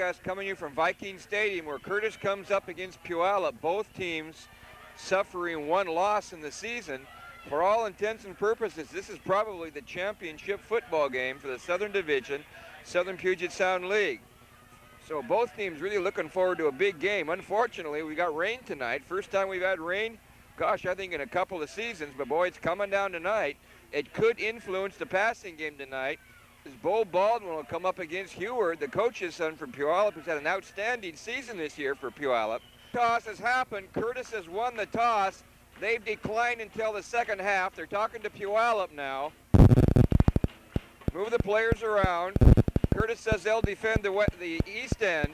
broadcast coming to you from Viking Stadium, where Curtis comes up against Puyallup. Both teams suffering one loss in the season. For all intents and purposes, this is probably the championship football game for the Southern Division, Southern Puget Sound League. So both teams really looking forward to a big game. Unfortunately, we got rain tonight. First time we've had rain, gosh, I think in a couple of seasons, but boy, it's coming down tonight. It could influence the passing game tonight, as Bo Baldwin will come up against Heward, the coach's son from Puyallup, who's had an outstanding season this year for Puyallup. Toss has happened. Curtis has won the toss. They've declined until the second half. They're talking to Puyallup now. Move the players around. Curtis says they'll defend the east end.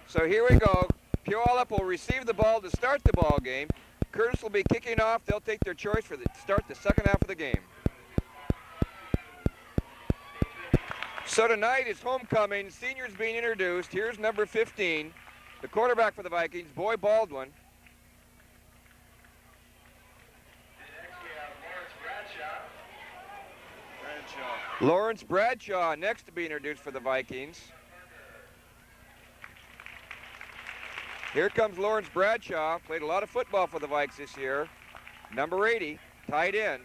So here we go. Puyallup will receive the ball to start the ball game. Curtis will be kicking off. They'll take their choice for the start the second half of the game. So tonight is homecoming. Seniors being introduced. Here's number 15, the quarterback for the Vikings, Boy Baldwin. Lawrence Bradshaw next to be introduced for the Vikings. Here comes Lawrence Bradshaw. Played a lot of football for the Vikes this year. Number 80, tight end.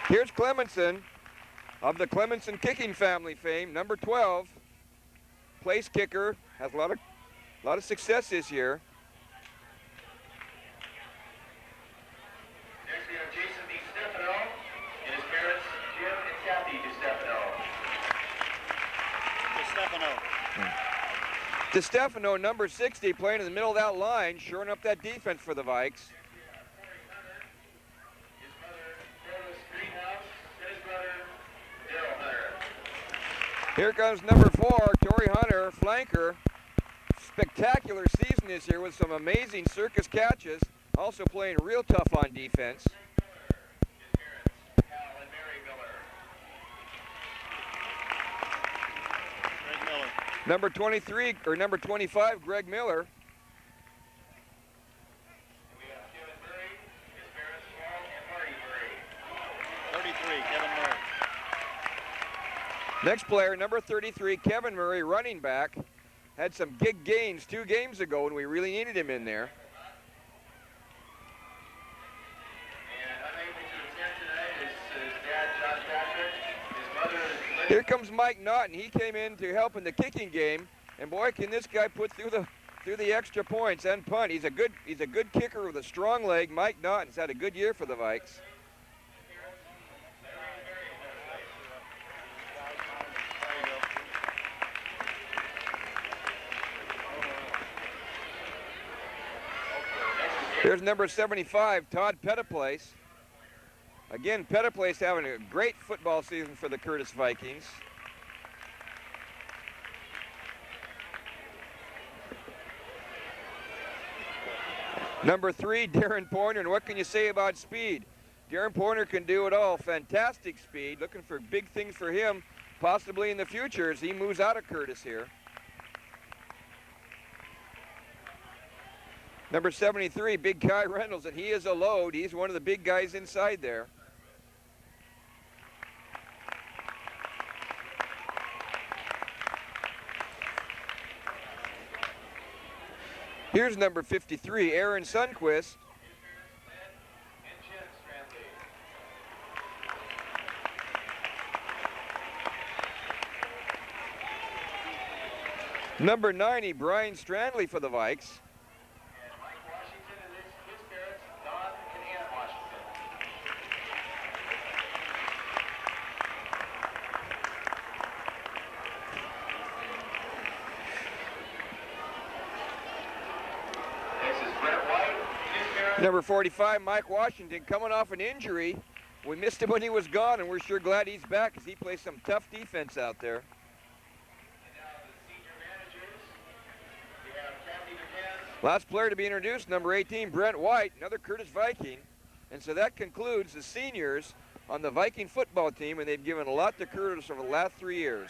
Here's Clemenson of the Clemenson kicking family fame. Number 12, place kicker, has a lot of success this year. Next we have Jason DiStefano and his parents Jim and Kathy DiStefano. DiStefano, number 60, playing in the middle of that line, shoring up that defense for the Vikes. Here comes number 4, Torrey Hunter, flanker. Spectacular season this year with some amazing circus catches. Also playing real tough on defense. Number 23, or number 25, Greg Miller. We have Kevin Murray, his parents Paul and Marty Murray. 33, Kevin Murray. Next player, number 33, Kevin Murray, running back. Had some big gains 2 games ago when we really needed him in there. And unable to attend tonight is his dad, John Patrick. His mother is Linda. Here comes Mike Naughton. He came in to help in the kicking game, and boy, can this guy put through the extra points and punt. He's a good kicker with a strong leg. Mike Naughton's had a good year for the Vikes. Here's number 75, Todd Pettiplace. Again, Pettiplace having a great football season for the Curtis Vikings. Number 3, Darren Pointer, and what can you say about speed? Darren Pointer can do it all. Fantastic speed. Looking for big things for him, possibly in the future as he moves out of Curtis here. Number 73, Big Kai Reynolds, and he is a load. He's one of the big guys inside there. Here's number 53, Aaron Sundquist. Number 90, Brian Strandley for the Vikes. Number 45, Mike Washington, coming off an injury. We missed him when he was gone, and we're sure glad he's back because he plays some tough defense out there. Last player to be introduced, number 18, Brent White, another Curtis Viking. And so that concludes the seniors on the Viking football team, and they've given a lot to Curtis over the last 3 years.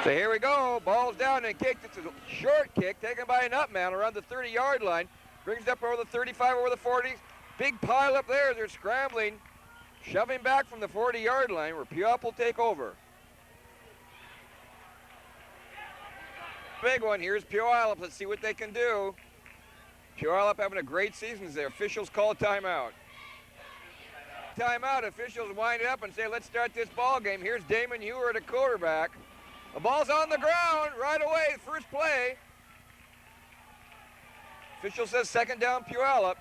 So here we go. Ball's down and kicked. It's a short kick taken by an up man around the 30-yard line. Brings it up over the 35, over the 40s. Big pile up there. They're scrambling, shoving back from the 40-yard line where Puyallup will take over. Big one. Here's Puyallup. Let's see what they can do. Puyallup having a great season as their officials call a timeout. Timeout. Officials wind it up and say, let's start this ball game. Here's Damon Heward at quarterback. The ball's on the ground right away. First play. Official says second down Puyallup.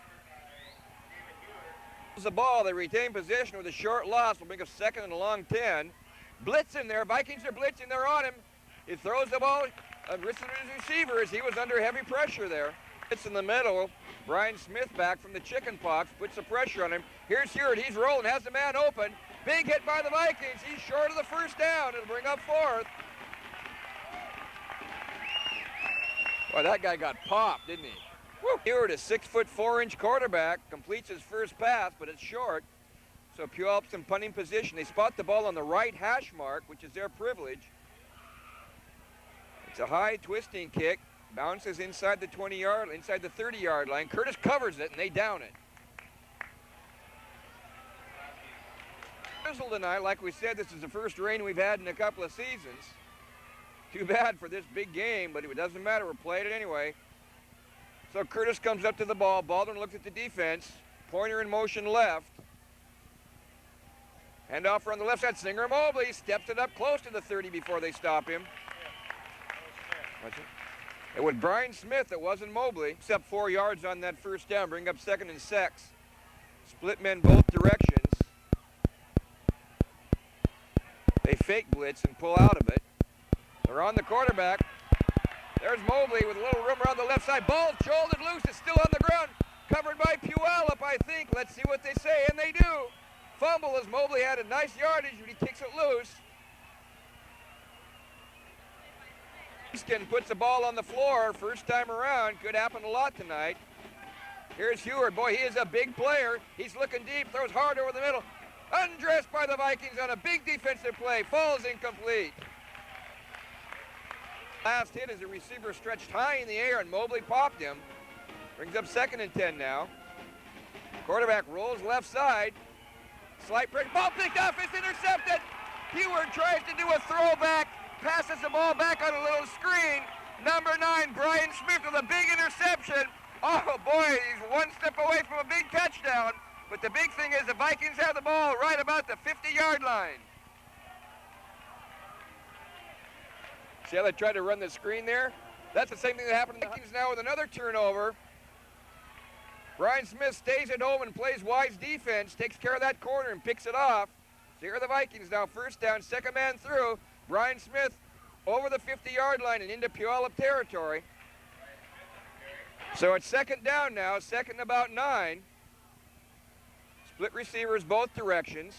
The ball, they retain possession with a short loss. Will make a second and a long 10. Blitz in there. Vikings are blitzing. They're on him. He throws the ball. His receiver as he was under heavy pressure there. It's in the middle. Brian Smith back from the chicken pox. Puts the pressure on him. Here's Heward. He's rolling. Has the man open. Big hit by the Vikings. He's short of the first down. It'll bring up fourth. Boy, that guy got popped, didn't he? Woo. Heward, a 6'4" quarterback, completes his first pass, but it's short. So Puyallup's in punting position. They spot the ball on the right hash mark, which is their privilege. It's a high twisting kick. Bounces inside the 30-yard line. Curtis covers it, and they down it. Drizzle tonight, like we said, this is the first rain we've had in a couple of seasons. Too bad for this big game, but it doesn't matter. We're playing it anyway. So Curtis comes up to the ball. Baldwin looks at the defense. Pointer in motion left. Handoff on the left side. Singer Mobley steps it up close to the 30 before they stop him. It was Brian Smith. It wasn't Mobley. Except 4 yards on that first down. Bring up second and 6. Split men both directions. They fake blitz and pull out of it. They're on the quarterback. There's Mobley with a little room around the left side. Ball shouldered loose. It's still on the ground. Covered by Puyallup, I think. Let's see what they say, and they do. Fumble as Mobley had a nice yardage, but he kicks it loose. Skin puts the ball on the floor first time around. Could happen a lot tonight. Here's Heward. Boy, he is a big player. He's looking deep. Throws hard over the middle. Undressed by the Vikings on a big defensive play. Falls incomplete. Last hit as a receiver stretched high in the air and Mobley popped him. Brings up second and 10 now. Quarterback rolls left side. Slight break. Ball picked off. It's intercepted. Heward tries to do a throwback. Passes the ball back on a little screen. Number 9, Brian Smith with a big interception. Oh boy, he's one step away from a big touchdown. But the big thing is the Vikings have the ball right about the 50-yard line. See how they tried to run the screen there? That's the same thing that happened to the Vikings now with another turnover. Brian Smith stays at home and plays wise defense, takes care of that corner and picks it off. So here are the Vikings now, first down, second man through. Brian Smith over the 50-yard line and into Puyallup territory. So it's second down now, second and about 9. Split receivers both directions.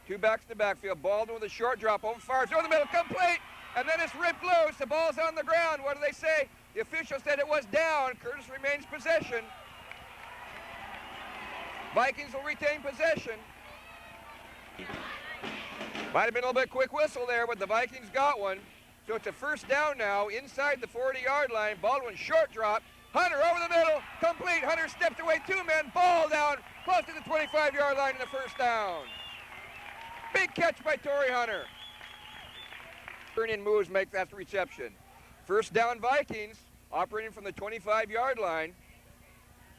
Two backs in the backfield. Baldwin with a short drop over far. Over the middle, complete. And then it's ripped loose. The ball's on the ground. What do they say? The official said it was down. Curtis remains possession. Vikings will retain possession. Might have been a little bit quick whistle there, but the Vikings got one. So it's a first down now inside the 40-yard line. Baldwin short drop. Hunter over the middle. Complete. Hunter stepped away. 2 men. Ball down close to the 25-yard line in the first down. Big catch by Torrey Hunter. Turn-in moves make that reception. First down Vikings, operating from the 25-yard line.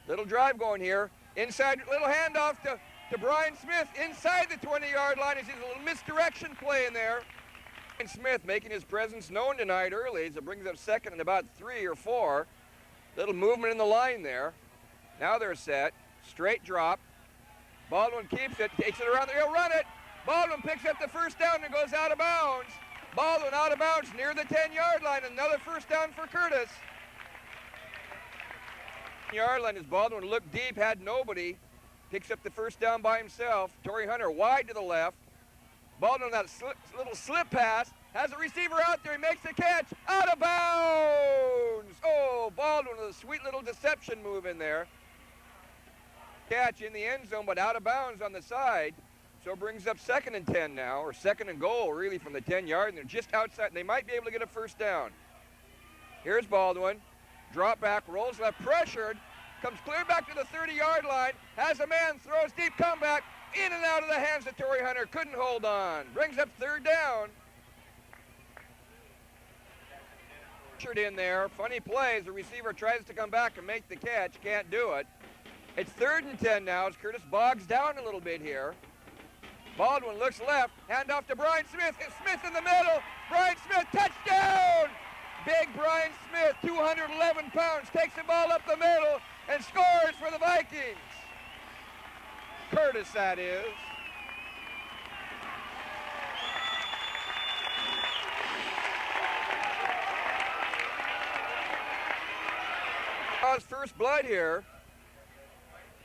Little drive going here. Inside, little handoff to Brian Smith inside the 20-yard line. He's a little misdirection play in there. And Smith making his presence known tonight early as it brings up second and about 3 or 4. Little movement in the line there. Now they're set. Straight drop. Baldwin keeps it, takes it around there. He'll run it. Baldwin picks up the first down and goes out of bounds. Baldwin out of bounds near the 10-yard line. Another first down for Curtis. Yard line as Baldwin looked deep, had nobody. Picks up the first down by himself. Torrey Hunter wide to the left. Baldwin that little slip pass. Has a receiver out there. He makes the catch. Out of bounds. Oh, Baldwin with a sweet little deception move in there. Catch in the end zone, but out of bounds on the side. So it brings up 2nd and 10 now, or 2nd and goal really from the 10-yard, and they're just outside. They might be able to get a first down. Here's Baldwin. Drop back, rolls left, pressured, comes clear back to the 30-yard line, has a man, throws deep, comeback, in and out of the hands of Torrey Hunter, couldn't hold on. Brings up 3rd down. Pressured in there, funny plays, the receiver tries to come back and make the catch, can't do it. It's 3rd and 10 now as Curtis bogs down a little bit here. Baldwin looks left, hand off to Brian Smith. Smith in the middle. Brian Smith, touchdown! Big Brian Smith, 211 pounds, takes the ball up the middle and scores for the Vikings. Curtis, that is. First blood here.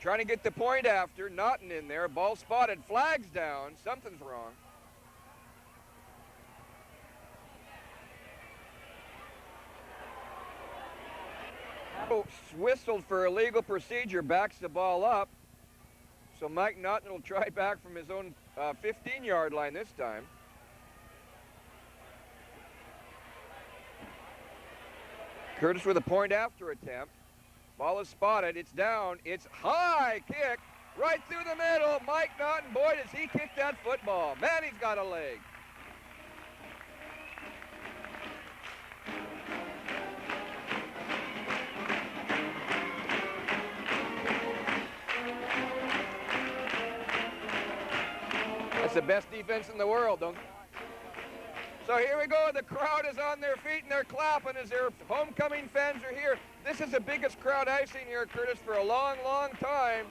Trying to get the point after, Naughton in there, ball spotted, flags down, something's wrong. Whistled for illegal procedure, backs the ball up. So Mike Naughton will try back from his own 15-yard line this time. Curtis with a point after attempt. Ball is spotted, it's down, it's high kick, right through the middle. Mike Naughton, boy, does he kick that football. Man, he's got a leg. That's the best defense in the world, don't you? So here we go, the crowd is on their feet and they're clapping as their homecoming fans are here. This is the biggest crowd I've seen here, Curtis, for a long, long time.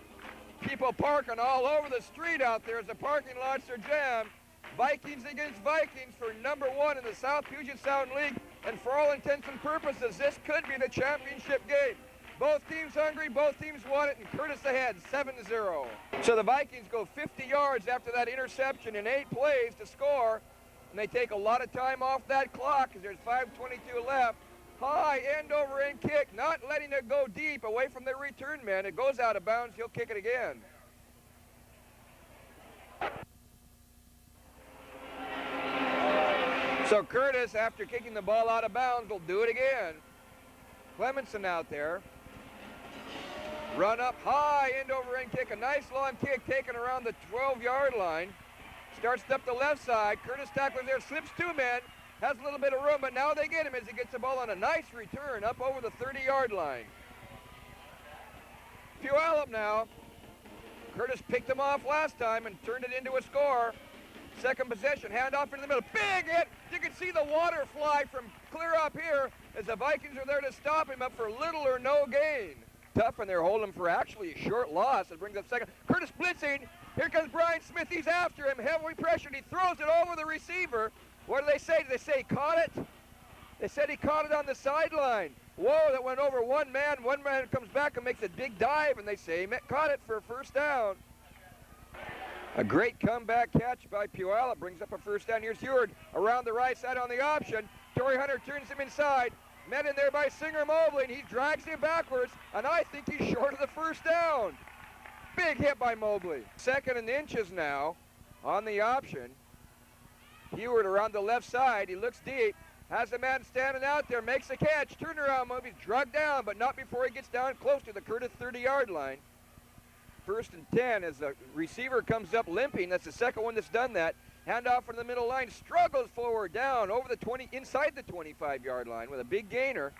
People parking all over the street out there as the parking lots are jammed. Vikings against Vikings for #1 in the South Puget Sound League. And for all intents and purposes, this could be the championship game. Both teams hungry, both teams want it, and Curtis ahead, 7-0. So the Vikings go 50 yards after that interception in 8 plays to score. And they take a lot of time off that clock because there's 5:22 left. High end over end kick, not letting it go deep away from the return man. It goes out of bounds, he'll kick it again. So Curtis, after kicking the ball out of bounds, will do it again. Clemenson out there. Run up, high end over end kick, a nice long kick taken around the 12-yard line. Starts up the left side. Curtis tackles there, slips 2 men, has a little bit of room, but now they get him as he gets the ball on a nice return up over the 30-yard line. Puyallup now. Curtis picked him off last time and turned it into a score. Second possession, handoff into the middle. Big hit! You can see the water fly from clear up here as the Vikings are there to stop him up for little or no gain. Tough, and they're holding him for actually a short loss. It brings up second. Curtis blitzing. Here comes Brian Smith. He's after him. Heavily pressured. He throws it over the receiver. What do they say? Do they say he caught it? They said he caught it on the sideline. Whoa, that went over one man. One man comes back and makes a big dive, and they say he caught it for a first down. A great comeback catch by Puyallup brings up a first down. Here's Heward around the right side on the option. Torrey Hunter turns him inside. Met in there by Singer Mobley, and he drags him backwards, and I think he's short of the first down. Big hit by Mobley. 2nd and inches now on the option. Heward around the left side. He looks deep. Has a man standing out there. Makes a catch. Turnaround move. He's drugged down, but not before he gets down close to the Curtis 30-yard line. 1st and 10 as the receiver comes up limping. That's the second one that's done that. Handoff from the middle line. Struggles forward down over the 20, inside the 25-yard line with a big gainer.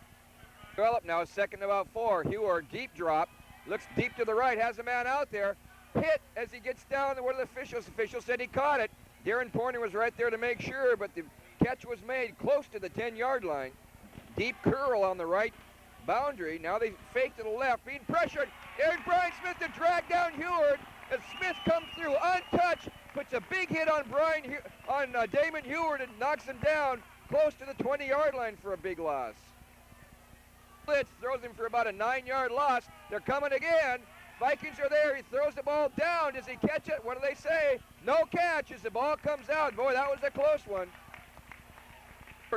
Puyallup now is 2nd and about 4. Heward deep drop. Looks deep to the right, has a man out there. Hit as he gets down. One of the officials said he caught it. Darren Porter was right there to make sure, but the catch was made close to the 10-yard line. Deep curl on the right boundary. Now they fake to the left, being pressured. There's Brian Smith to drag down Heward. As Smith comes through untouched, puts a big hit on Damon Heward and knocks him down close to the 20-yard line for a big loss. Blitz throws him for about a 9-yard loss. They're coming again. Vikings are there. He throws the ball down. Does he catch it? What do they say? No catch as the ball comes out. Boy, that was a close one.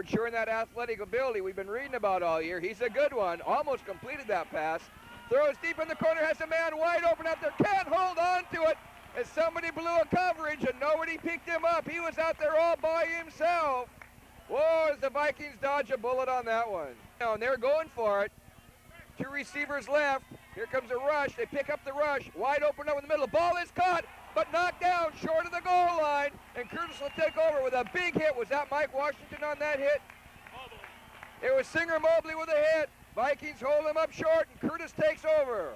Showing that athletic ability we've been reading about all year. He's a good one. Almost completed that pass. Throws deep in the corner. Has a man wide open out there. Can't hold on to it. as somebody blew a coverage and nobody picked him up. He was out there all by himself. Whoa, as the Vikings dodge a bullet on that one. And they're going for it. 2 receivers left. Here comes a rush. They pick up the rush. Wide open up in the middle. Ball is caught, but knocked down short of the goal line. And Curtis will take over with a big hit. Was that Mike Washington on that hit? It was Singer Mobley with a hit. Vikings hold him up short, and Curtis takes over.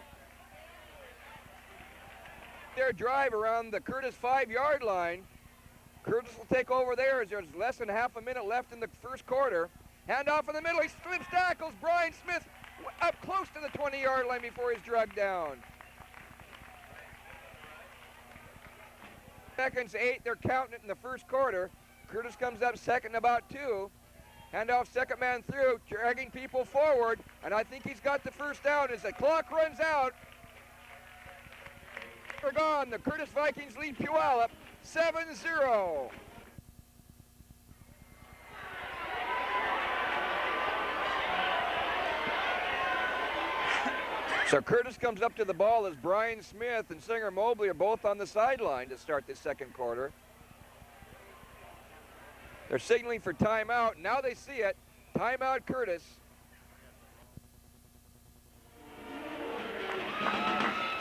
Their drive around the Curtis 5-yard line. Curtis will take over there as there's less than half a minute left in the first quarter. Handoff in the middle. He slips tackles. Brian Smith up close to the 20-yard line before he's dragged down. Seconds 8, they're counting it in the first quarter. Curtis comes up second and about 2. Handoff, second man through, dragging people forward, and I think he's got the first down as the clock runs out. We're gone. The Curtis Vikings lead Puyallup 7-0. So Curtis comes up to the ball as Brian Smith and Singer Mobley are both on the sideline to start this second quarter. They're signaling for timeout. Now they see it. Timeout Curtis.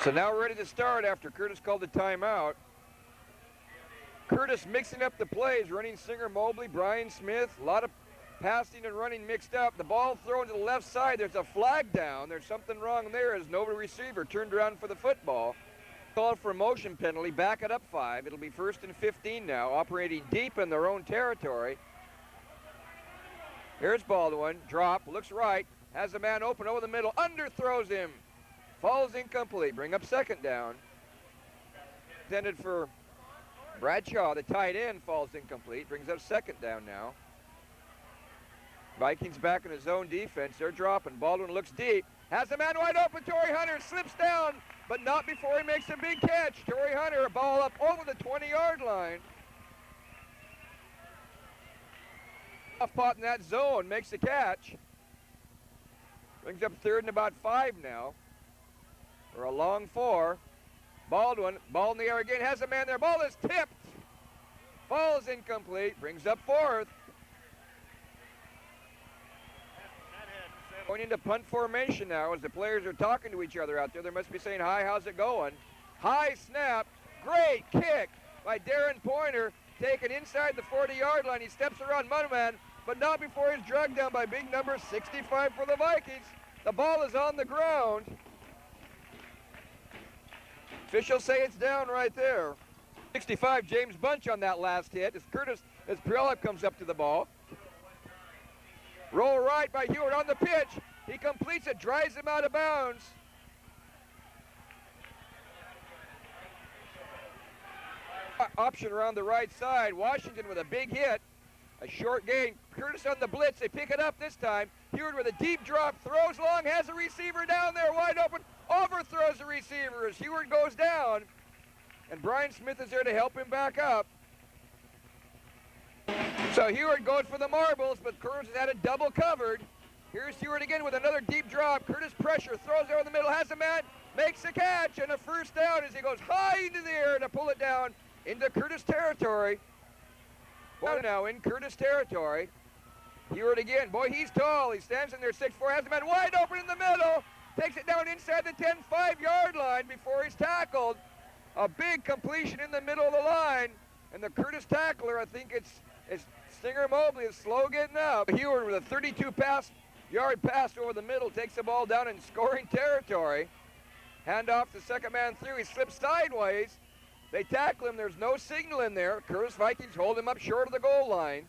So now we're ready to start after Curtis called the timeout. Curtis mixing up the plays, running Singer Mobley, Brian Smith, a lot of passing and running mixed up. The ball thrown to the left side. There's a flag down. There's something wrong there as no receiver turned around for the football. Called for a motion penalty. Back it up 5. It'll be 1st and 15 now, operating deep in their own territory. Here's Baldwin. Drop. Looks right. Has a man open over the middle. Underthrows him. Falls incomplete. Bring up second down. Intended for Bradshaw. The tight end falls incomplete. Brings up second down now. Vikings back in his zone defense. They're dropping. Baldwin looks deep. Has a man wide open. Torrey Hunter slips down, but not before he makes a big catch. Torrey Hunter, a ball up over the 20-yard line. Off pot in that zone, makes the catch. Brings up 3rd and about 5 now. For a long 4. Baldwin, ball in the air again, has a man there. Ball is tipped. Falls incomplete. Brings up 4th. Going into punt formation now as the players are talking to each other out there. They must be saying, hi, how's it going? High snap. Great kick by Darren Pointer. Taken inside the 40-yard line. He steps around Munaman, but not before he's dragged down by big number 65 for the Vikings. The ball is on the ground. Officials say it's down right there. 65, James Bunch on that last hit as Puyallup comes up to the ball. Roll right by Hewitt on the pitch. He completes it, drives him out of bounds. Option around the right side. Washington with a big hit. A short gain. Curtis on the blitz. They pick it up this time. Hewitt with a deep drop. Throws long. Has a receiver down there wide open. Overthrows the receiver as Hewitt goes down. And Brian Smith is there to help him back up. So Hewitt goes for the marbles, but Curtis had it double covered. Here's Hewitt again with another deep drop. Curtis pressure, throws over the middle, has a man, makes a catch, and a first down as he goes high into the air to pull it down into Curtis territory. Boy, now in Curtis territory. Hewitt again. Boy, he's tall. He stands in there 6'4", has a man wide open in the middle, takes it down inside the 10, 5-yard line before he's tackled. A big completion in the middle of the line, and the Curtis tackler, I think it's Singer Mobley is slow getting up. Hewitt with a 32-yard pass over the middle takes the ball down in scoring territory. Hand off the second man through. He slips sideways. They tackle him. There's no signal in there. Curtis Vikings hold him up short of the goal line.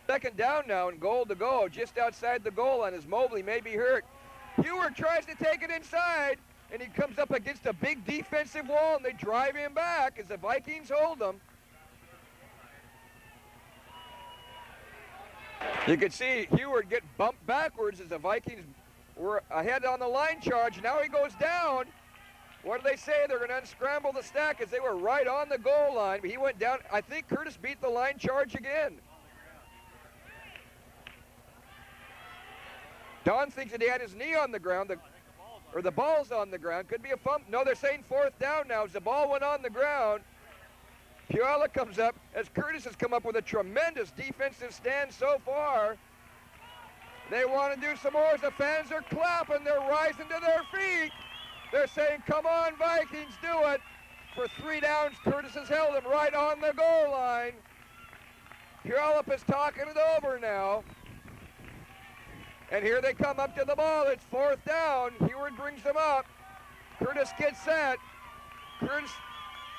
Second down now and goal to go just outside the goal line as Mobley may be hurt. Hewitt tries to take it inside, and he comes up against a big defensive wall, and they drive him back as the Vikings hold him. You can see Hewitt get bumped backwards as the Vikings were ahead on the line charge. Now he goes down. What do they say? They're going to unscramble the stack as they were right on the goal line. But he went down. I think Curtis beat the line charge again. Don thinks that he had his knee on the ground. or the ball's on the ground. Could be a fumble. No, they're saying fourth down now as the ball went on the ground. Puyallup comes up as Curtis has come up with a tremendous defensive stand so far. They want to do some more as the fans are clapping. They're rising to their feet. They're saying, come on, Vikings, do it. For 3 downs, Curtis has held him right on the goal line. Puyallup is talking it over now. And here they come up to the ball. It's fourth down. Heward brings them up. Curtis gets set. Curtis,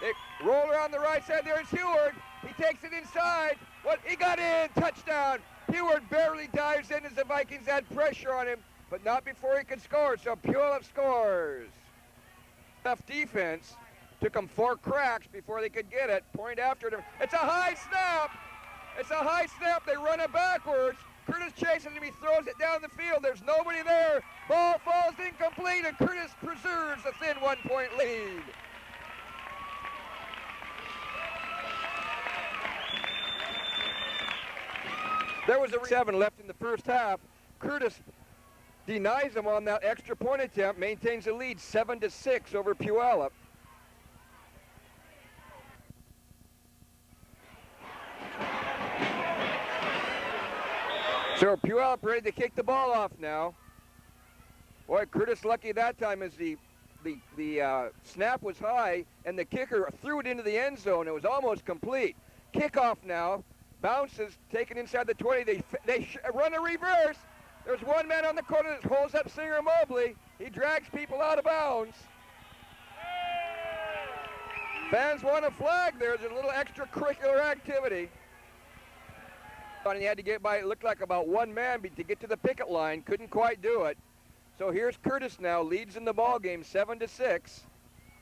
they roll around the right side. There's Heward. He takes it inside. What? He got in. Touchdown. Heward barely dives in as the Vikings had pressure on him, but not before he could score. So Puyallup scores. Tough defense. Took them 4 cracks before they could get it. Point after them. It's a high snap. It's a high snap. They run it backwards. Curtis chases him. He throws it down the field. There's nobody there. Ball falls incomplete, and Curtis preserves a thin 1-point lead. There was a 7 left in the first half. Curtis denies him on that extra point attempt, maintains the lead 7-6 over Puyallup. So Puyallup ready to kick the ball off now. Boy, Curtis lucky that time as the snap was high and the kicker threw it into the end zone. It was almost complete. Kickoff now. Bounces, taken inside the 20. They run a reverse. There's one man on the corner that holds up Singer Mobley. He drags people out of bounds. Fans want a flag there. There's a little extracurricular activity. And he had to get by, it looked like about one man to get to the picket line. Couldn't quite do it. So here's Curtis now, leads in the ball game 7-6.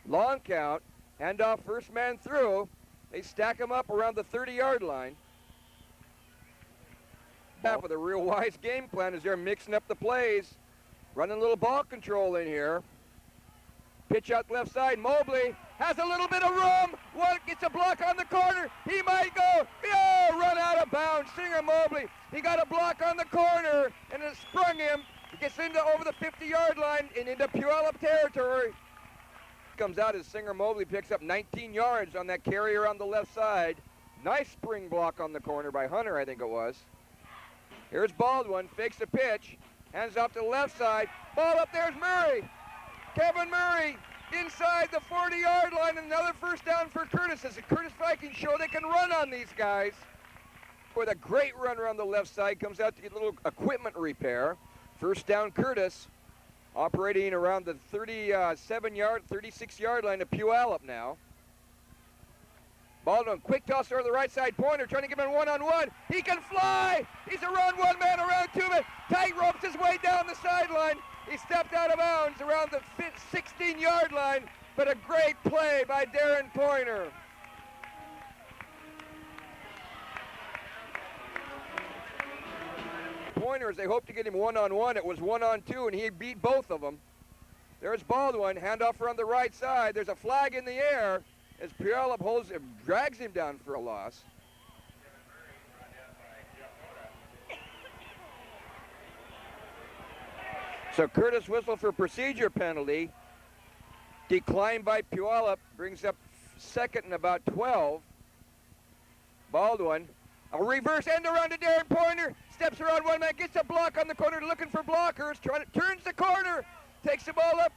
Long count, handoff first man through. They stack him up around the 30-yard line. With a real wise game plan as they're mixing up the plays. Running a little ball control in here. Pitch out left side. Mobley has a little bit of room. One gets a block on the corner. He might go. Oh, run out of bounds. Singer Mobley. He got a block on the corner and it sprung him. He gets into over the 50-yard line and into Puyallup territory. Comes out as Singer Mobley picks up 19 yards on that carrier on the left side. Nice spring block on the corner by Hunter, I think it was. Here's Baldwin, fakes the pitch, hands off to the left side. Ball up, there's Murray. Kevin Murray inside the 40-yard line, and another first down for Curtis as the Curtis Vikings show they can run on these guys. With a great runner on the left side, comes out to get a little equipment repair. First down Curtis, operating around the 36-yard line of Puyallup now. Baldwin, quick toss over the right side pointer, trying to give him a one-on-one. He can fly! He's around one man, around two men. Tight ropes his way down the sideline. He stepped out of bounds around the 16-yard line, but a great play by Darren Pointer. Pointers, they hoped to get him one-on-one. It was one-on-two, and he beat both of them. There's Baldwin, handoff around the right side. There's a flag in the air as Puyallup holds him, drags him down for a loss. So Curtis whistled for procedure penalty. Declined by Puyallup, brings up second and about 12. Baldwin, a reverse end around to Darren Pointer, steps around one man, gets a block on the corner, looking for blockers, turns the corner, takes the ball up.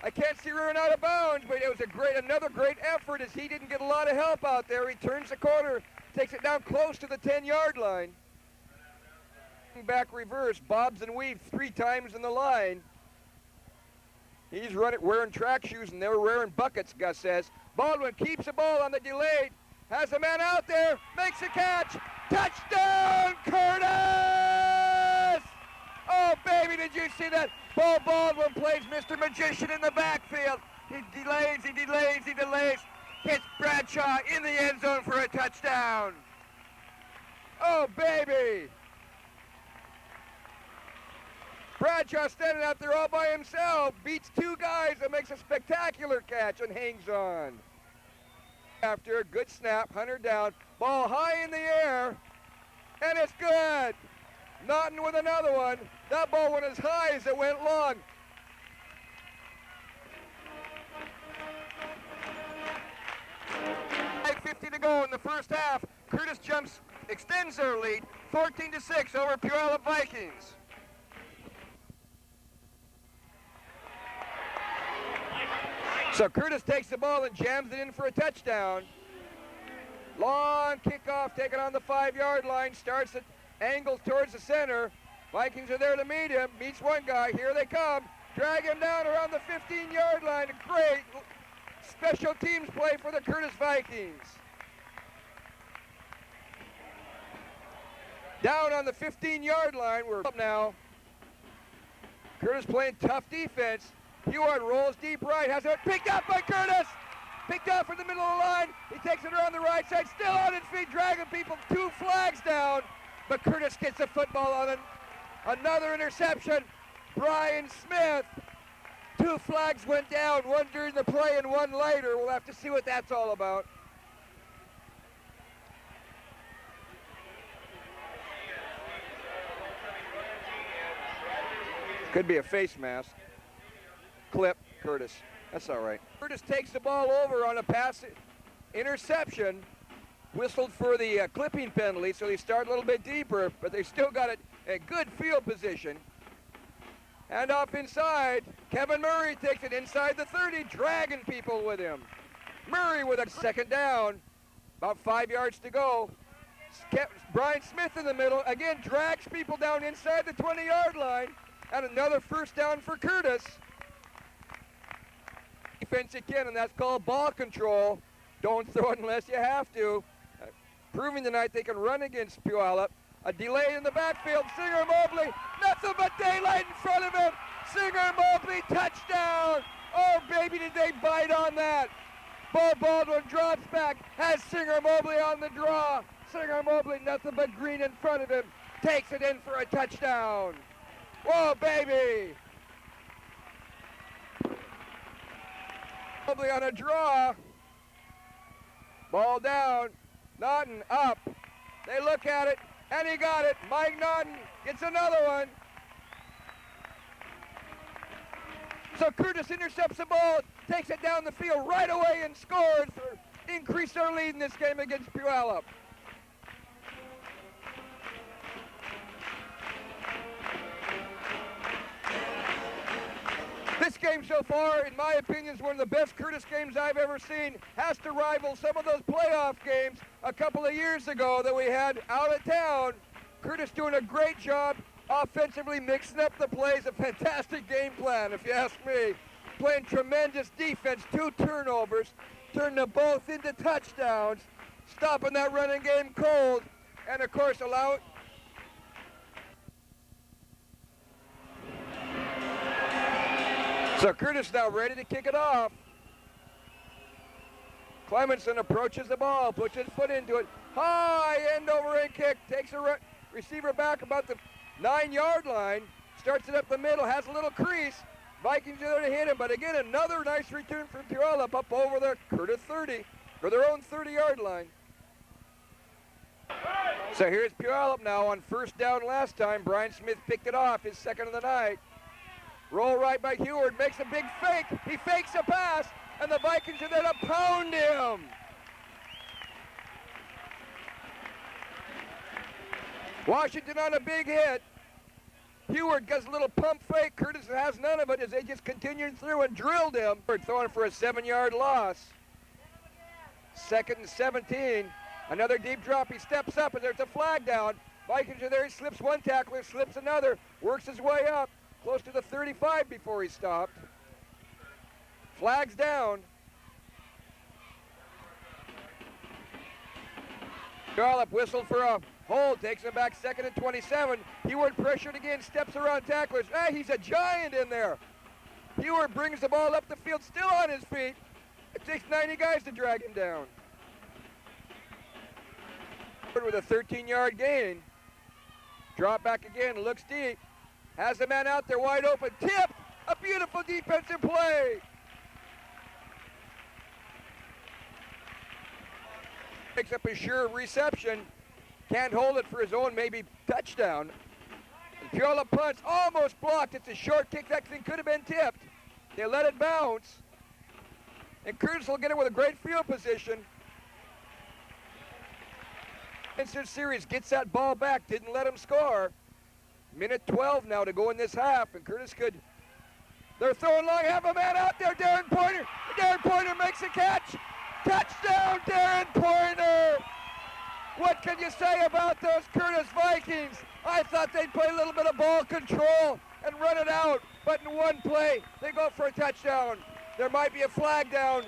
I can't see her out of bounds, but it was another great effort as he didn't get a lot of help out there. He turns the corner, takes it down close to the 10-yard line. Back reverse, bobs and weaves 3 times in the line. He's wearing track shoes, and they were wearing buckets, Gus says. Baldwin keeps the ball on the delayed, has a man out there, makes a catch. Touchdown, Curtis! Oh, baby, did you see that? Bo Baldwin plays Mr. Magician in the backfield. He delays. Hits Bradshaw in the end zone for a touchdown. Oh, baby. Bradshaw standing out there all by himself, beats 2 guys and makes a spectacular catch and hangs on. After a good snap, Hunter down, ball high in the air, and it's good. Naughton with another one. That ball went as high as it went long. first half. Curtis extends their lead, 14-6 over Puyallup Vikings. So Curtis takes the ball and jams it in for a touchdown. Long kickoff taken on the 5-yard line, starts at angles towards the center. Vikings are there to meet him, meets one guy, here they come. Drag him down around the 15-yard line. A great special teams play for the Curtis Vikings. Down on the 15-yard line, we're up now. Curtis playing tough defense. Heward rolls deep right, has it picked up by Curtis. Picked off in the middle of the line. He takes it around the right side, still on his feet, dragging people, 2 flags down. But Curtis gets the football on another interception. Brian Smith. 2 flags went down, one during the play and one later. We'll have to see what that's all about. Could be a face mask. Clip, Curtis. That's all right. Curtis takes the ball over on a pass interception. Whistled for the clipping penalty, so they start a little bit deeper, but they still got it a good field position. And off inside, Kevin Murray takes it inside the 30, dragging people with him. Murray with a second down, about 5 yards to go. Brian Smith in the middle, again drags people down inside the 20-yard line, and another first down for Curtis. Defense again, and that's called ball control. Don't throw it unless you have to. Proving tonight they can run against Puyallup. A delay in the backfield. Singer Mobley, nothing but daylight in front of him. Singer Mobley, touchdown. Oh, baby, did they bite on that. Bo Baldwin drops back, has Singer Mobley on the draw. Singer Mobley, nothing but green in front of him. Takes it in for a touchdown. Whoa, baby. Mobley on a draw. Ball down. Naughton up. They look at it, and he got it. Mike Naughton gets another one. So Curtis intercepts the ball, takes it down the field right away and scores to increase their lead in this game against Puyallup. This game so far, in my opinion, is one of the best Curtis games I've ever seen. Has to rival some of those playoff games a couple of years ago that we had out of town. Curtis doing a great job offensively, mixing up the plays. A fantastic game plan, if you ask me. Playing tremendous defense, 2 turnovers, turning them both into touchdowns, stopping that running game cold, and of course allow. So Curtis now ready to kick it off. Clemenson approaches the ball, puts his foot into it. High end over end kick, takes a receiver back about the 9-yard line, starts it up the middle, has a little crease. Vikings are there to hit him, but again, another nice return from Puyallup up over the Curtis 30, or their own 30-yard line. So here's Puyallup now on first down last time. Brian Smith picked it off, his second of the night. Roll right by Heward, makes a big fake. He fakes a pass, and the Vikings are there to pound him. Washington on a big hit. Heward does a little pump fake. Curtis has none of it as they just continued through and drilled him. Throwing for a 7-yard loss. 2nd and 17. Another deep drop. He steps up, and there's a flag down. Vikings are there. He slips one tackler, slips another, works his way up. Close to the 35 before he stopped. Flags down. Puyallup whistled for a hold, takes him back 2nd and 27. Heward pressured again, steps around tacklers. He's a giant in there. Heward brings the ball up the field, still on his feet. It takes 90 guys to drag him down. With a 13-yard gain. Drop back again, looks deep. Has the man out there wide open, tipped, a beautiful defensive play. Picks up a sure reception, can't hold it for his own maybe touchdown. Puyallup punts, almost blocked. It's a short kick, that thing could have been tipped. They let it bounce. And Curtis will get it with a great field position. Instant series gets that ball back, didn't let him score. Minute 12 now to go in this half, and Curtis could. They're throwing long, have a man out there, Darren Pointer. Darren Pointer makes a catch. Touchdown, Darren Pointer. What can you say about those Curtis Vikings? I thought they'd play a little bit of ball control and run it out, but in one play, they go for a touchdown. There might be a flag down.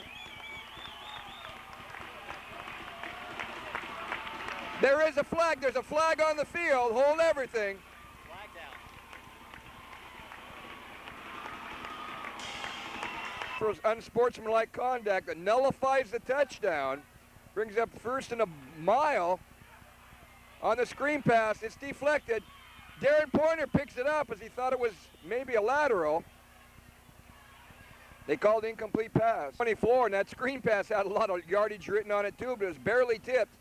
There is a flag. There's a flag on the field. Hold everything. Flag down. For unsportsmanlike conduct that nullifies the touchdown. Brings up first and a mile. On the screen pass, it's deflected. Darren Pointer picks it up as he thought it was maybe a lateral. They called incomplete pass. 24, and that screen pass had a lot of yardage written on it too, but it was barely tipped.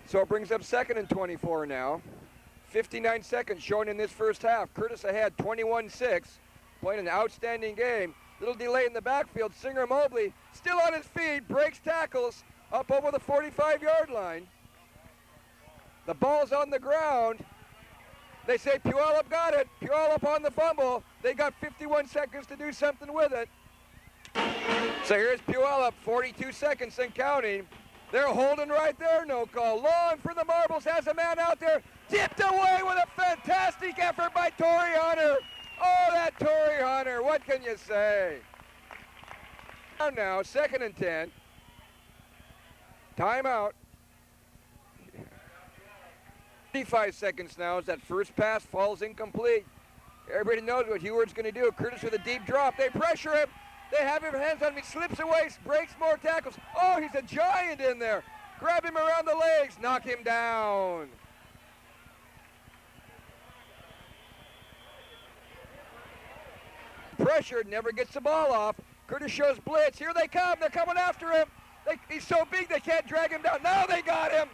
So it brings up second and 24 now. 59 seconds shown in this first half. Curtis ahead 21-6, playing an outstanding game. Little delay in the backfield. Singer Mobley still on his feet, breaks tackles up over the 45-yard line. The ball's on the ground. They say Puyallup got it. Puyallup on the fumble. They got 51 seconds to do something with it. So here's Puyallup, 42 seconds and counting. They're holding right there, no call. Long for the Marbles, has a man out there. Tipped away with a fantastic effort by Torrey Hunter. Oh, that Torrey Hunter, what can you say? Now, second and 10. Timeout. 35 seconds now as that first pass falls incomplete. Everybody knows what Heward's going to do. Curtis with a deep drop. They pressure him. They have him hands on him. He slips away, breaks more tackles. Oh, he's a giant in there. Grab him around the legs, knock him down. Pressured, never gets the ball off. Curtis shows blitz. Here they come. They're coming after him. He's so big they can't drag him down. Now they got him.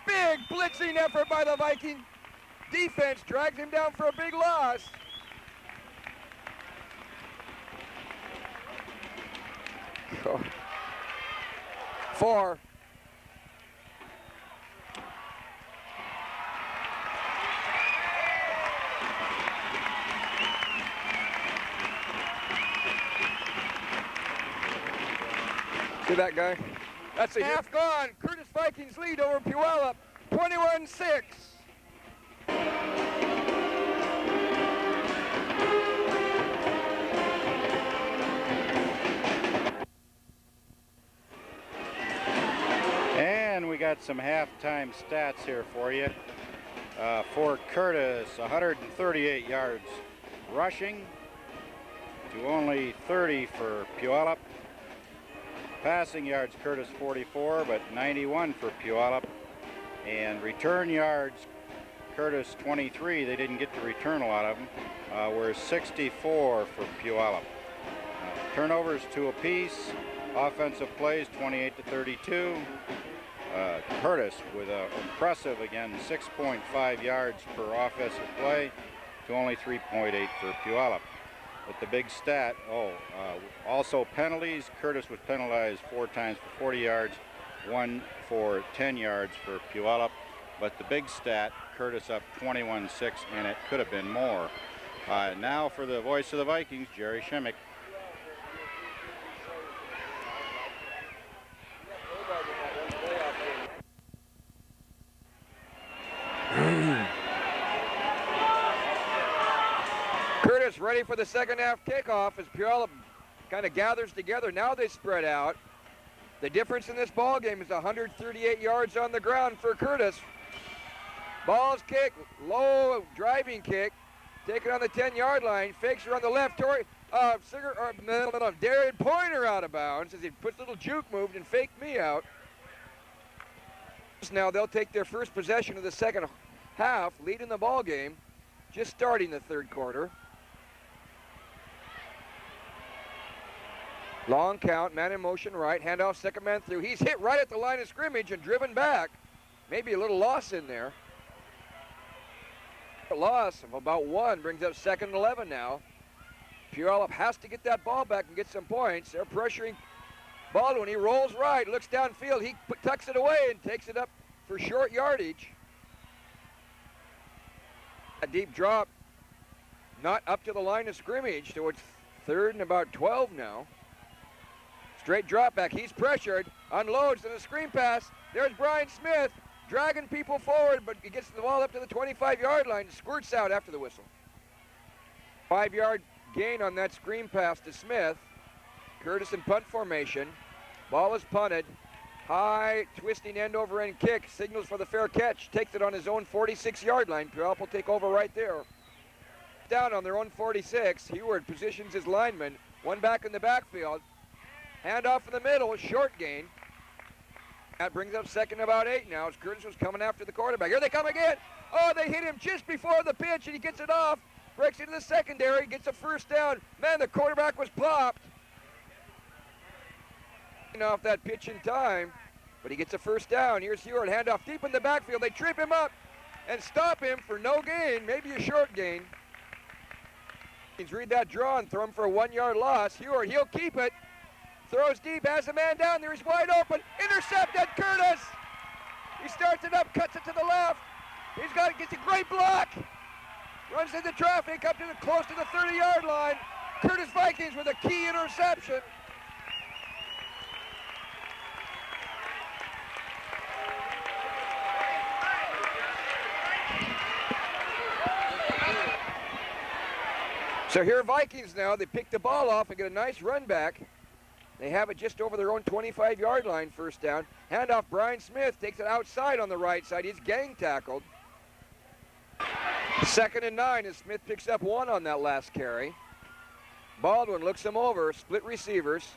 Big blitzing effort by the Viking defense. Drags him down for a big loss. Oh. 4. See that guy? That's a half gone. Curtis Vikings lead over Puyallup, 21-6. And we got some halftime stats here for you. For Curtis, 138 yards rushing to only 30 for Puyallup. Passing yards, Curtis 44, but 91 for Puyallup. And return yards, Curtis 23. They didn't get to return a lot of them. Whereas 64 for Puyallup. Turnovers 2 apiece. Offensive plays 28-32. Curtis with an impressive, again, 6.5 yards per offensive play to only 3.8 for Puyallup. But the big stat, also penalties. Curtis was penalized 4 times for 40 yards, 1 for 10 yards for Puyallup. But the big stat, Curtis up 21-6, and it could have been more. Now for the voice of the Vikings, Jerry Shimmick. Curtis ready for the second half kickoff as Puyallup kind of gathers together. Now they spread out. The difference in this ball game is 138 yards on the ground for Curtis. Ball's kicked, low driving kick, taken on the 10-yard line. Fakes her on the left. Darren Pointer out of bounds as he puts a little juke move and faked me out. Now they'll take their first possession of the second half, leading the ball game, just starting the third quarter. Long count, man in motion right, handoff, second man through. He's hit right at the line of scrimmage and driven back. Maybe a little loss in there. A loss of about 1 brings up second and 11 now. Puyallup has to get that ball back and get some points. They're pressuring Baldwin. He rolls right, looks downfield. He tucks it away and takes it up for short yardage. A deep drop, not up to the line of scrimmage, so it's 3rd and about 12 now. Straight drop back, he's pressured, unloads to the screen pass. There's Brian Smith dragging people forward, but he gets the ball up to the 25-yard line, squirts out after the whistle. 5-yard gain on that screen pass to Smith. Curtis in punt formation. Ball is punted. High, twisting end-over-end kick. Signals for the fair catch. Takes it on his own 46-yard line. Puyallup will take over right there. Down on their own 46. Heward positions his lineman. One back in the backfield. Handoff in the middle. Short gain. That brings up 2nd and about 8 now as Curtis was coming after the quarterback. Here they come again. Oh, they hit him just before the pitch, and he gets it off. Breaks into the secondary. Gets a 1st down. Man, the quarterback was popped. Off that pitch in time, but he gets a 1st down. Here's Heward, handoff deep in the backfield. They trip him up and stop him for no gain, maybe a short gain. Read that draw and throw him for a 1-yard loss. Heward, he'll keep it. Throws deep, has a man down there. He's wide open. Intercepted, Curtis. He starts it up, cuts it to the left. Gets a great block. Runs into traffic up to close to the 30-yard line. Curtis Vikings with a key interception. So here Vikings now, they pick the ball off and get a nice run back. They have it just over their own 25-yard line, 1st down. Handoff, Brian Smith takes it outside on the right side. He's gang tackled. 2nd and 9 as Smith picks up 1 on that last carry. Baldwin looks him over, split receivers.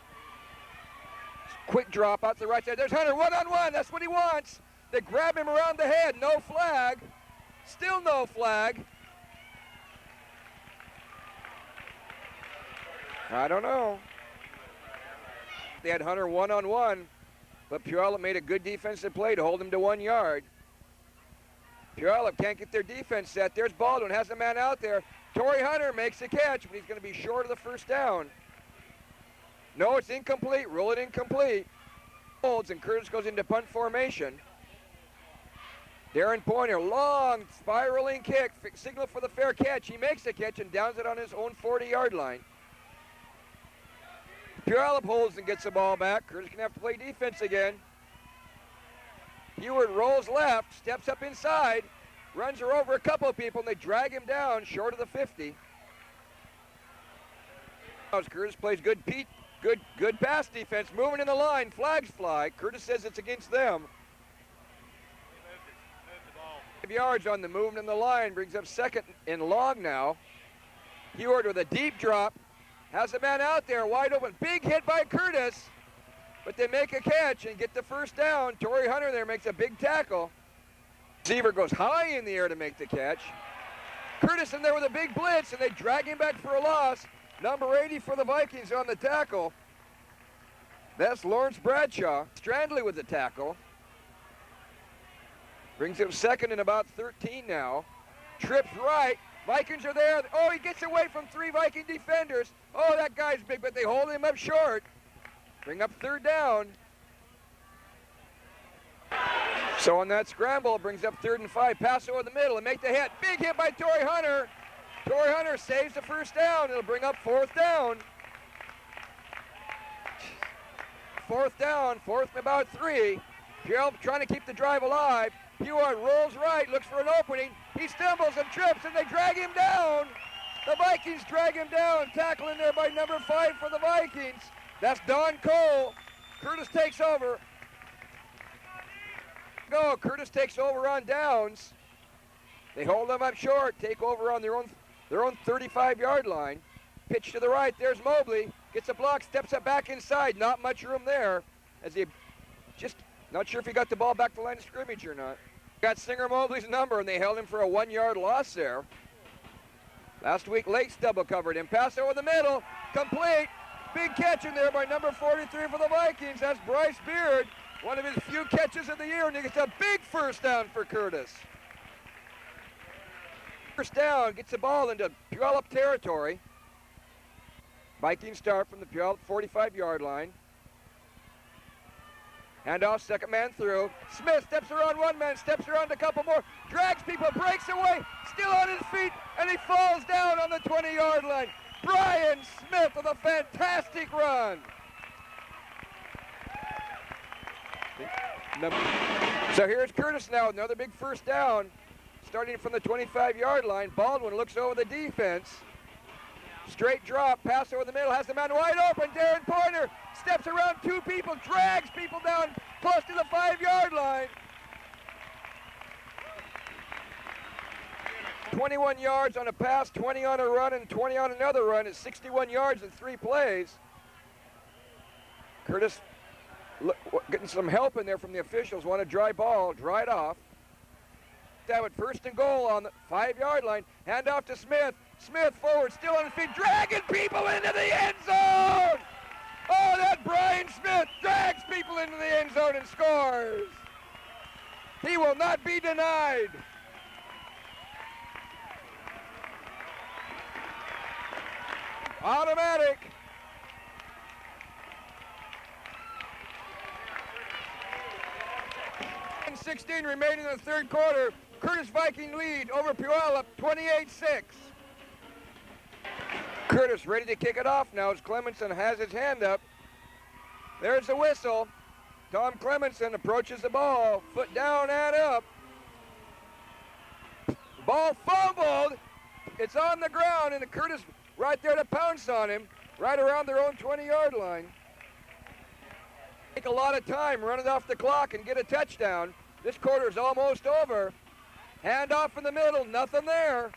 Quick drop out to the right side. There's Hunter, one-on-one, that's what he wants. They grab him around the head, no flag. Still no flag. I don't know. They had Hunter one-on-one, but Puyallup made a good defensive play to hold him to 1 yard. Puyallup can't get their defense set. There's Baldwin, has a man out there. Torrey Hunter makes the catch, but he's going to be short of the 1st down. No, it's incomplete. Rule it incomplete. Holds, and Curtis goes into punt formation. Darren Pointer, long spiraling kick, signal for the fair catch. He makes the catch and downs it on his own 40-yard line. Puyallup holds and gets the ball back. Curtis can have to play defense again. Heward rolls left, steps up inside, runs her over a couple of people, and they drag him down short of the 50. Curtis plays good pass defense, moving in the line, flags fly. Curtis says it's against them. 5 yards on the movement in the line, brings up 2nd and long now. Heward with a deep drop. Has a man out there, wide open. Big hit by Curtis, but they make a catch and get the 1st down. Torrey Hunter there makes a big tackle. Receiver goes high in the air to make the catch. Curtis in there with a big blitz, and they drag him back for a loss. Number 80 for the Vikings on the tackle. That's Lawrence Bradshaw. Strandley with the tackle. Brings him 2nd and about 13 now. Trips right. Vikings are there. Oh, he gets away from 3 Viking defenders. Oh, that guy's big, but they hold him up short. Bring up 3rd down. So on that scramble, it brings up 3rd and 5. Pass over the middle and make the hit. Big hit by Torrey Hunter. Torrey Hunter saves the 1st down. It'll bring up 4th down. 4th down, 4th and about 3. Puyallup trying to keep the drive alive. Heward rolls right, looks for an opening. He stumbles and trips, and they drag him down. The Vikings drag him down. Tackling there by number 5 for the Vikings. That's Don Cole. Curtis takes over. Go, Curtis takes over on downs. They hold them up short, take over on their own 35-yard line. Pitch to the right, there's Mobley. Gets a block, steps up back inside. Not much room there, as he just not sure if he got the ball back to the line of scrimmage or not. Got Singer Mobley's number, and they held him for a 1-yard loss there. Last week, Lakes double covered him. Pass over the middle, complete. Big catch in there by number 43 for the Vikings. That's Bryce Beard, one of his few catches of the year, and he gets a big 1st down for Curtis. 1st down, gets the ball into Puyallup territory. Vikings start from the Puyallup 45-yard line. Handoff, second man through. Smith steps around one man, steps around a couple more, drags people, breaks away, still on his feet, and he falls down on the 20-yard line. Brian Smith with a fantastic run. So here's Curtis now, another big first down, starting from the 25-yard line. Baldwin looks over the defense. Straight drop, pass over the middle, has the man wide open. Darren Pointer steps around two people, drags people down close to the 5-yard line. 21 yards on a pass, 20 on a run, and 20 on another run is 61 yards in 3 plays. Curtis getting some help in there from the officials. Want a dry ball, dry it off. Have it first and goal on the 5-yard line. Hand off to Smith. Smith forward, still on his feet, dragging people into the end zone. Oh, that Brian Smith drags people into the end zone and scores. He will not be denied. Automatic. And 16 remaining in the third quarter. Curtis Viking lead over Puyallup, 28-6. Curtis ready to kick it off now as Clemenson has his hand up. There's the whistle. Tom Clemenson approaches the ball, foot down and up. Ball fumbled. It's on the ground, and Curtis right there to pounce on him, right around their own 20-yard line. Take a lot of time, run it off the clock and get a touchdown. This quarter is almost over. Hand off in the middle, nothing there.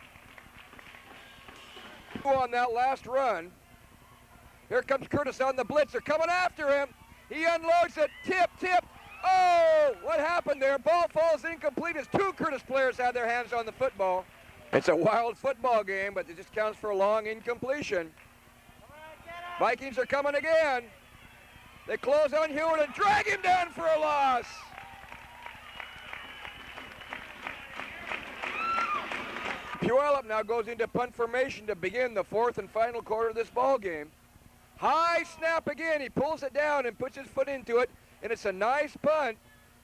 On that last run. Here comes Curtis on the blitz. They're coming after him. He unloads it. Tip. Oh, what happened there? Ball falls incomplete as 2 Curtis players had their hands on the football. It's a wild football game, but it just counts for a long incompletion. Vikings are coming again. They close on Hewitt and drag him down for a loss. Puyallup now goes into punt formation to begin the 4th and final quarter of this ball game. High snap again. He pulls it down and puts his foot into it, and it's a nice punt.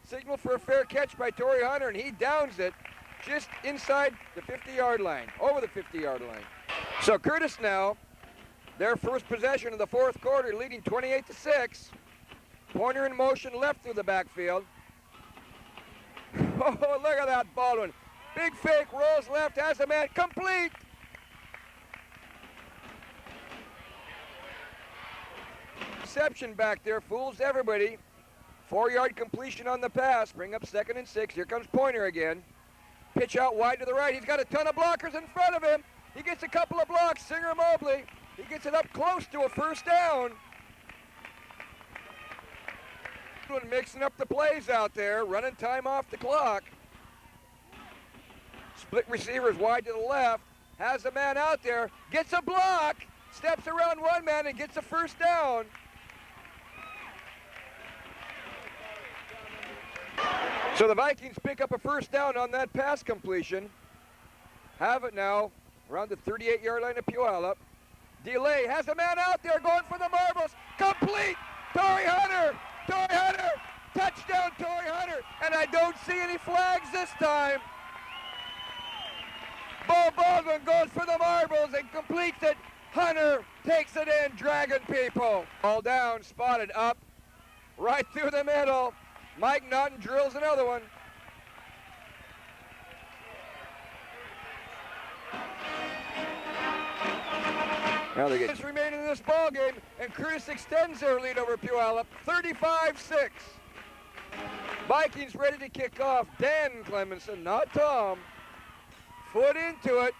Signal for a fair catch by Torrey Hunter, and he downs it just inside the 50-yard line, over the 50-yard line. So Curtis now, their first possession of the 4th quarter, leading 28-6. Pointer in motion left through the backfield. Oh, look at that Baldwin. Big fake, rolls left, has a man, complete. Reception back there, fools everybody. 4-yard completion on the pass, bring up 2nd and 6. Here comes Pointer again. Pitch out wide to the right. He's got a ton of blockers in front of him. He gets a couple of blocks, Singer Mobley. He gets it up close to a first down. Mixing up the plays out there, running time off the clock. Split receivers wide to the left, has a man out there, gets a block, steps around one man and gets a first down. So the Vikings pick up a first down on that pass completion. Have it now around the 38-yard line of Puyallup. Delay, has a man out there going for the marbles, complete, Torrey Hunter, touchdown Torrey Hunter, and I don't see any flags this time. Bo Baldwin goes for the marbles and completes it. Hunter takes it in, dragging people. All down, spotted up, right through the middle. Mike Naughton drills another one. Now they get remaining in this ball game, and Curtis extends their lead over Puyallup, 35-6. Vikings ready to kick off. Dan Clemenson, not Tom. Foot into it.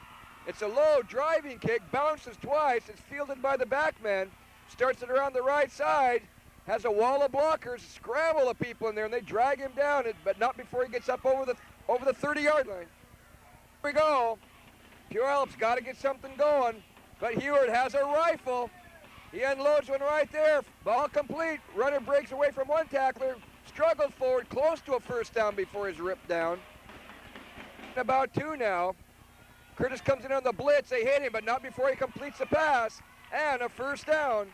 It's a low driving kick, bounces twice. It's fielded by the backman. Starts it around the right side. Has a wall of blockers, scramble of people in there, and they drag him down, but not before he gets up over the 30-yard line. Here we go. Puyallup's got to get something going, but Hewitt has a rifle. He unloads one right there. Ball complete. Runner breaks away from one tackler, struggles forward, close to a first down before he's ripped down. About 2 now. Curtis comes in on the blitz. They hit him, but not before he completes the pass. And a first down.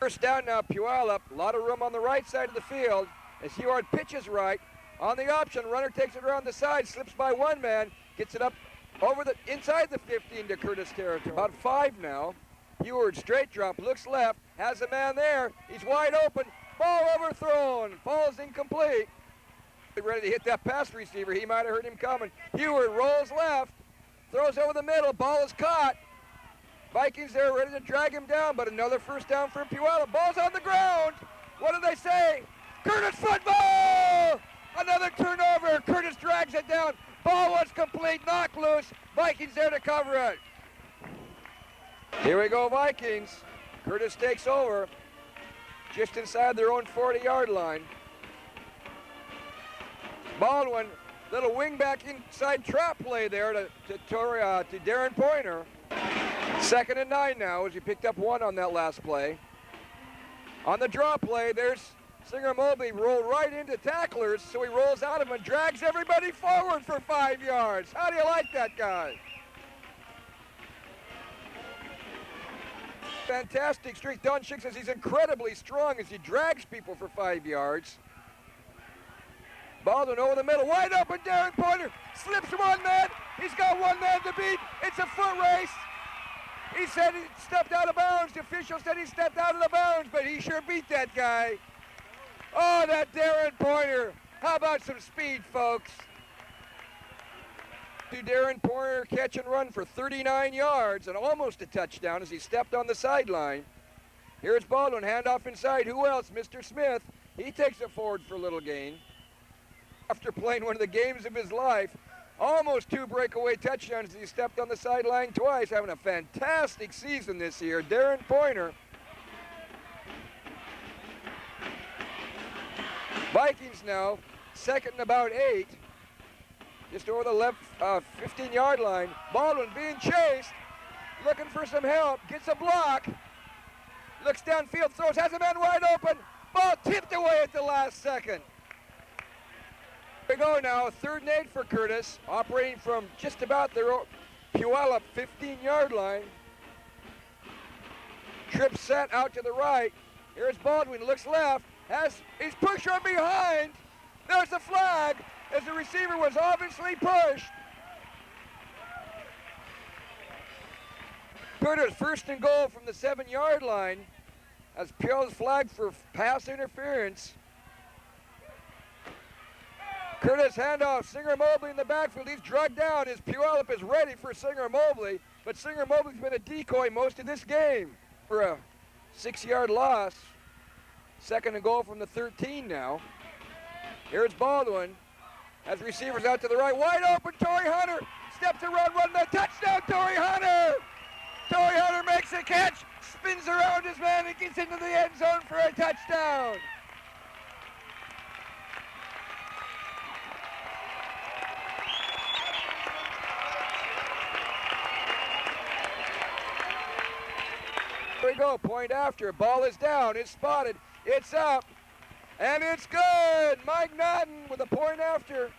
First down now, Puyallup. A lot of room on the right side of the field. As Heward pitches right. On the option, runner takes it around the side, slips by one man, gets it up over the inside the 15 to Curtis territory. About 5 now. Heward straight drop, looks left, has a man there. He's wide open. Ball overthrown. Falls incomplete. Ready to hit that pass receiver. He might have heard him coming. Heward rolls left, throws over the middle. Ball is caught. Vikings there ready to drag him down, but another first down for Puyallup. Ball's on the ground. What do they say? Curtis football! Another turnover. Curtis drags it down. Ball was complete. Knocked loose. Vikings there to cover it. Here we go, Vikings. Curtis takes over just inside their own 40-yard line. Baldwin, little wingback inside trap play there to Darren Pointer. 2nd and 9 now as he picked up 1 on that last play. On the draw play, there's Singer Mobley rolled right into tacklers, so he rolls out of them and drags everybody forward for 5 yards. How do you like that guy? Fantastic streak. Don Schick says he's incredibly strong as he drags people for 5 yards. Baldwin over the middle, wide open. Darren Pointer slips one man. He's got one man to beat. It's a foot race. He said he stepped out of bounds. The official said he stepped out of the bounds, but he sure beat that guy. Oh, that Darren Pointer. How about some speed, folks? Darren Pointer catch and run for 39 yards and almost a touchdown as he stepped on the sideline. Here's Baldwin, handoff inside. Who else? Mr. Smith. He takes it forward for a little gain. After playing one of the games of his life, almost 2 breakaway touchdowns as he stepped on the sideline twice, having a fantastic season this year. Darren Pointer. Vikings now, 2nd and about 8. Just over the left 15-yard line. Baldwin being chased, looking for some help, gets a block, looks downfield, throws, has a man wide open. Ball tipped away at the last second. Here we go now, 3rd and 8 for Curtis, operating from just about their Puyallup 15-yard line. Trip set out to the right. Here's Baldwin, looks left, he's pushed from behind. There's the flag as the receiver was obviously pushed. Curtis 1st and goal from the 7-yard line as Puyallup flagged for pass interference. Curtis handoff, Singer Mobley in the backfield. He's drugged down as Puyallup is ready for Singer Mobley, but Singer Mobley's been a decoy most of this game for a 6-yard loss. 2nd and goal from the 13 now. Here's Baldwin. Has receivers out to the right. Wide open, Torrey Hunter. Steps around, run the touchdown, Torrey Hunter. Torrey Hunter makes a catch, spins around his man and gets into the end zone for a touchdown. Here we go, point after. Ball is down, it's spotted, it's up. And it's good! Mike Naughton with a point after.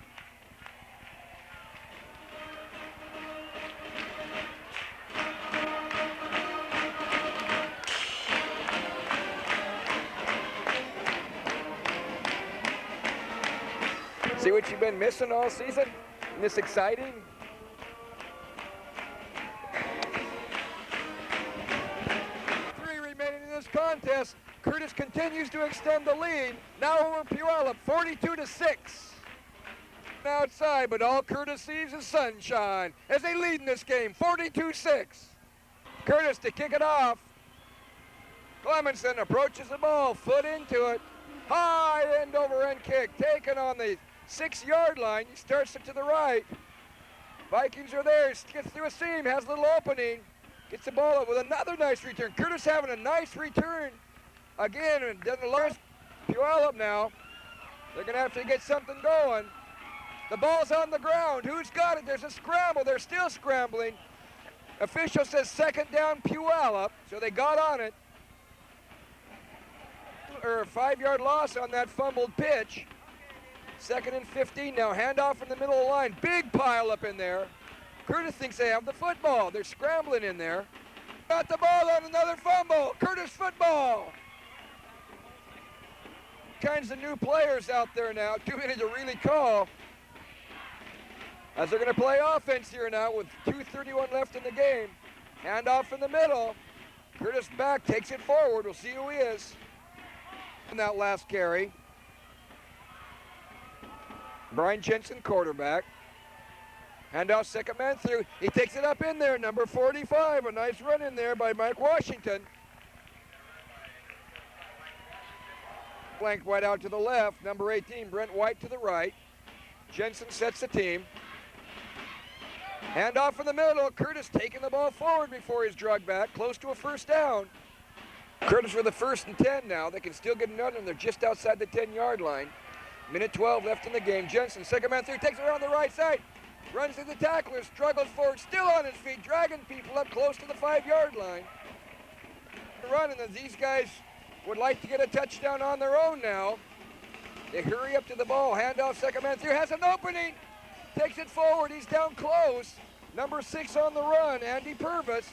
See what you've been missing all season? Isn't this exciting? This contest, Curtis continues to extend the lead. Now over Puyallup, 42-6. Outside, but all Curtis sees is sunshine as they lead in this game, 42-6. Curtis to kick it off. Clemenson approaches the ball, foot into it. High end over end kick, taken on the 6-yard line. He starts it to the right. Vikings are there, gets through a seam, has a little opening. Gets the ball up with another nice return. Curtis having a nice return again, and doesn't lose. Puyallup now. They're going to have to get something going. The ball's on the ground. Who's got it? There's a scramble. They're still scrambling. Official says 2nd down Puyallup, so they got on it. Or a 5-yard loss on that fumbled pitch. 2nd and 15 now. Handoff in the middle of the line. Big pile up in there. Curtis thinks they have the football. They're scrambling in there. Got the ball on another fumble. Curtis football. kinds of new players out there now, too many to really call. As they're going to play offense here now with 2:31 left in the game. Hand off in the middle. Curtis back, takes it forward. We'll see who he is. In that last carry. Brian Jensen, quarterback. Handoff, second man through. He takes it up in there, number 45. A nice run in there by Mike Washington. Flanked right out to the left. Number 18, Brent White to the right. Jensen sets the team. Handoff in the middle. Curtis taking the ball forward before he's drugged back. Close to a first down. Curtis with a 1st and 10 now. They can still get another, and they're just outside the 10-yard line. Minute 12 left in the game. Jensen, second man through, takes it around the right side. Runs through the tackler, struggles forward, still on his feet, dragging people up close to the 5-yard line. Running, and these guys would like to get a touchdown on their own now. They hurry up to the ball. Handoff, second man through, has an opening. Takes it forward, he's down close. Number 6 on the run, Andy Purvis.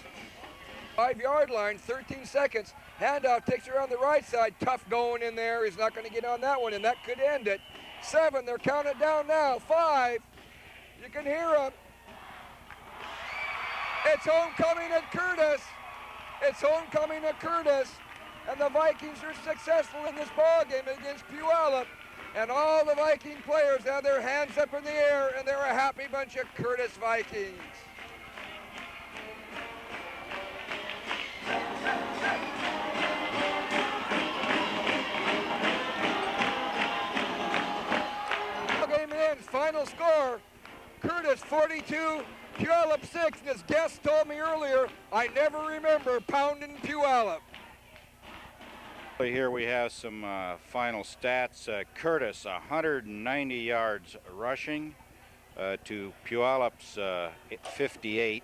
5-yard line, 13 seconds. Handoff takes it around the right side. Tough going in there. He's not going to get on that one, and that could end it. 7, they're counting down now. 5, you can hear them. It's homecoming at Curtis. It's homecoming at Curtis. And the Vikings are successful in this ball game against Puyallup. And all the Viking players have their hands up in the air, and they're a happy bunch of Curtis Vikings. Game ends, final score, Curtis 42, Puyallup 6, and his guest told me earlier, I never remember pounding Puyallup. Here we have some final stats. Curtis 190 yards rushing to Puyallup's 58.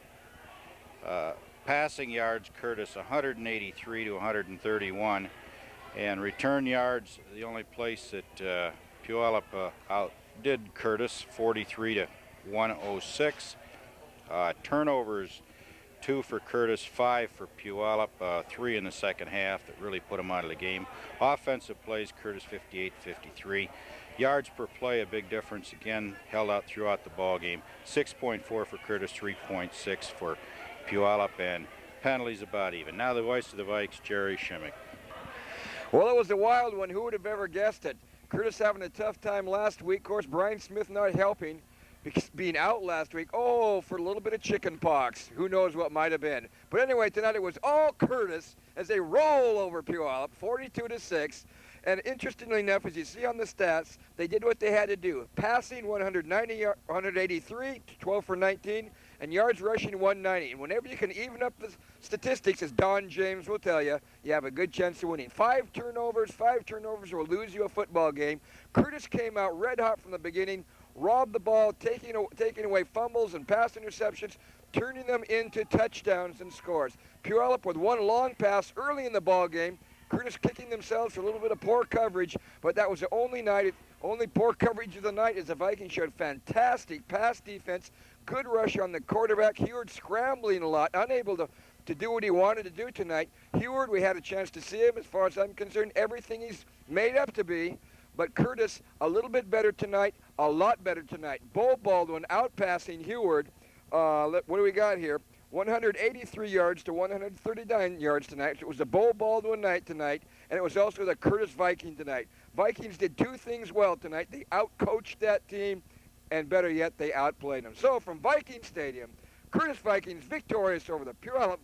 Passing yards, Curtis 183 to 131. And return yards, the only place that Puyallup outdid Curtis, 43 to 106. Turnovers, 2 for Curtis, 5 for Puyallup, 3 in the second half that really put him out of the game. Offensive plays, Curtis 58-53. Yards per play, a big difference again, held out throughout the ball game. 6.4 for Curtis, 3.6 for Puyallup, and penalties about even. Now the voice of the Vikes, Jerry Shimmick. Well, it was a wild one. Who would have ever guessed it? Curtis having a tough time last week. Of course, Brian Smith not helping. Being out last week, for a little bit of chicken pox. Who knows what might have been. But anyway, tonight it was all Curtis as they roll over Puyallup, 42-6. And interestingly enough, as you see on the stats, they did what they had to do. Passing 183, 12 for 19, and yards rushing 190. And whenever you can even up the statistics, as Don James will tell you, you have a good chance of winning. 5 turnovers will lose you a football game. Curtis came out red hot from the beginning, robbed the ball, taking away fumbles and pass interceptions, turning them into touchdowns and scores. Puyallup with one long pass early in the ball game. Curtis kicking themselves for a little bit of poor coverage, but that was the only poor coverage of the night, as the Vikings showed fantastic pass defense, good rush on the quarterback. Heward scrambling a lot, unable to do what he wanted to do tonight. Heward, we had a chance to see him. As far as I'm concerned, everything he's made up to be. But Curtis, a little bit better tonight, a lot better tonight. Bo Baldwin outpassing Heward. What do we got here? 183 yards to 139 yards tonight. It was a Bo Baldwin night tonight, and it was also the Curtis Viking tonight. Vikings did 2 things well tonight. They outcoached that team, and better yet, they outplayed them. So from Viking Stadium, Curtis Vikings victorious over the Puyallup